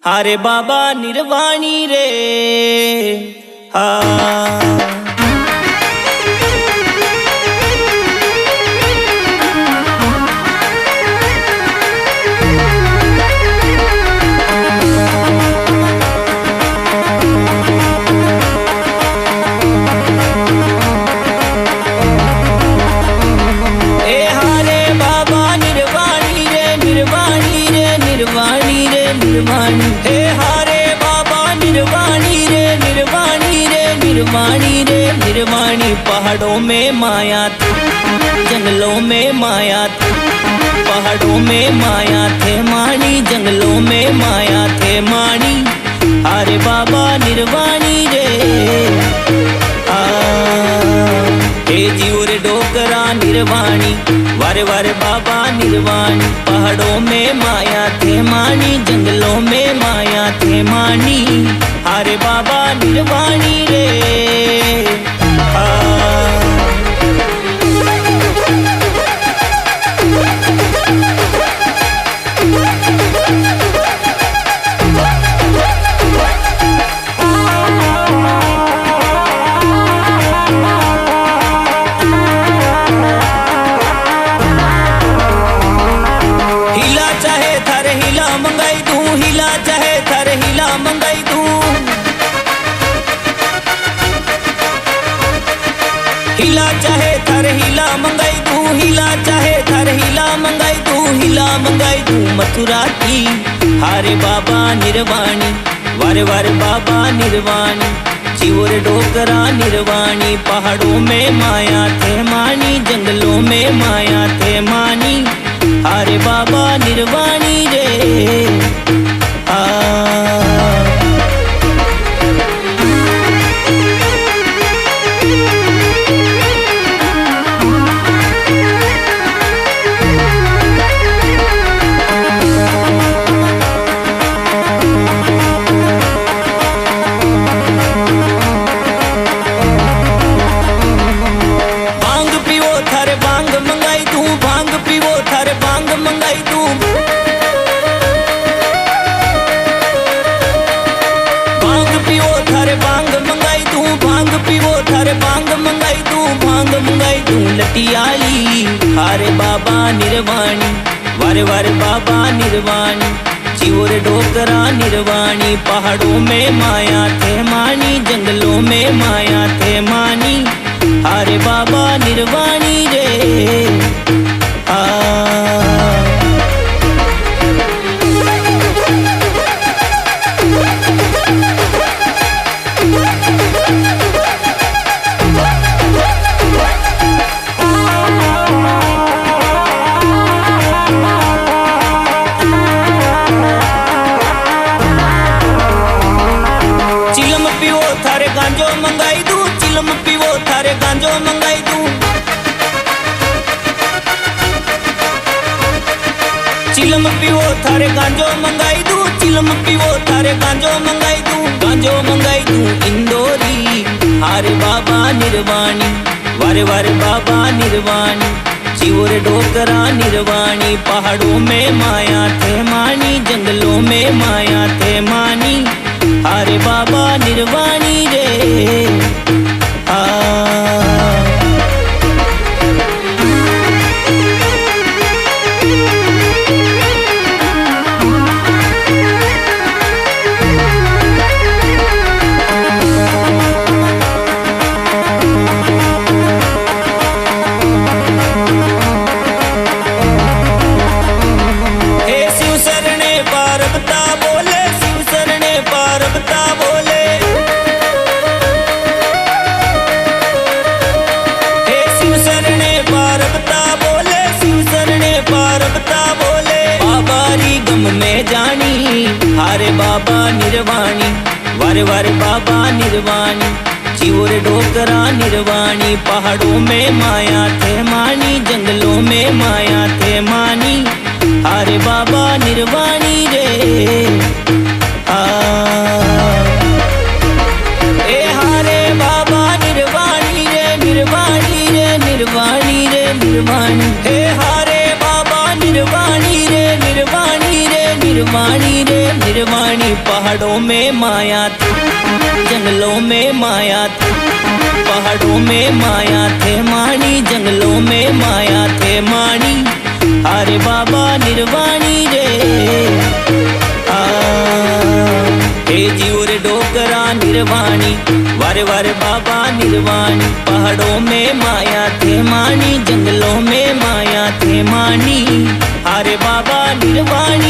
हारे बाबा निर्वाणी रे हाँ। हे हारे बाबा निर्वाणी रे निर्वाणी रे निर्वाणी रे निर्वाणी। पहाड़ों में माया थे, जंगलों में माया थे, पहाड़ों में माया थे माणी, जंगलों में माया थे माणी। हारे बाबा निर्वाणी रे हे जीव रे डोकरा निर्वाणी, वारे वारे बाबा निर्वाणी। पहाड़ों में माया थे मानी, जंगलों में माया थे मानी। हारे बाबा निर्वाणी रे हिला चाहे थर हिला मंगाई तू, हिला चाहे थर हिला मंगाई तू, हिला मंगाई तू मथुरा की। हारे बाबा निर्वाणी, वारे वारे बाबा निर्वाणी। चिवर डोकरा निर्वाणी, पहाड़ों में माया थे मानी, जंगलों में माया थे मानी। हारे बाबा निर्वाणी रे लटियाली। हारे बाबा निर्वाणी, वारे वारे बाबा निर्वाणी। चिवर डोकरा निर्वाणी, पहाड़ों में माया थे मानी, जंगलों में माया थे मानी। हारे बाबा निर्वाणी रे गांजो मंगाई दू, चिलम पीवो थारे गांजो मंगाई दू। चिलम पीवो थारे गांजो मंगाई दू, चिलम पीवो थारे गांजो मंगाई दू, गांजो मंगाई दू इंदौरी। हारे बाबा निर्वाणी, वारे वारे बाबा निर्वाणी। चिवर डोकरा निर्वाणी, पहाड़ों में माया थे मानी, जंगलों में माया थे मानी। हारे बाबा निर्वाणी रे में जानी। हारे बाबा निर्वाणी, वारे वारे बाबा निर्वाणी। चिवर डोकरा निर्वाणी, पहाड़ों में माया थे मानी, जंगलों में माया थे मानी। हारे बाबा निर्वाणी रे हारे बाबा निर्वाणी रे निर्वाणी रे निर्वाणी रे निर्वाणी। हे हारे बाबा निर्वाणी रे निर्वाणी रे निर्वाणी रे। निर्वाणी पहाड़ों में माया थे, जंगलों में माया थे, पहाड़ों में माया थे माणी, जंगलों में माया थे माणी। अरे बाबा निर्वाणी रे हे जीव रे डोकरा निर्वाणी, वारे वारे बाबा निर्वाणी, पहाड़ों में माया थे मानी, जंगलों में माया थे मानी। अरे बाबा निर्वाणी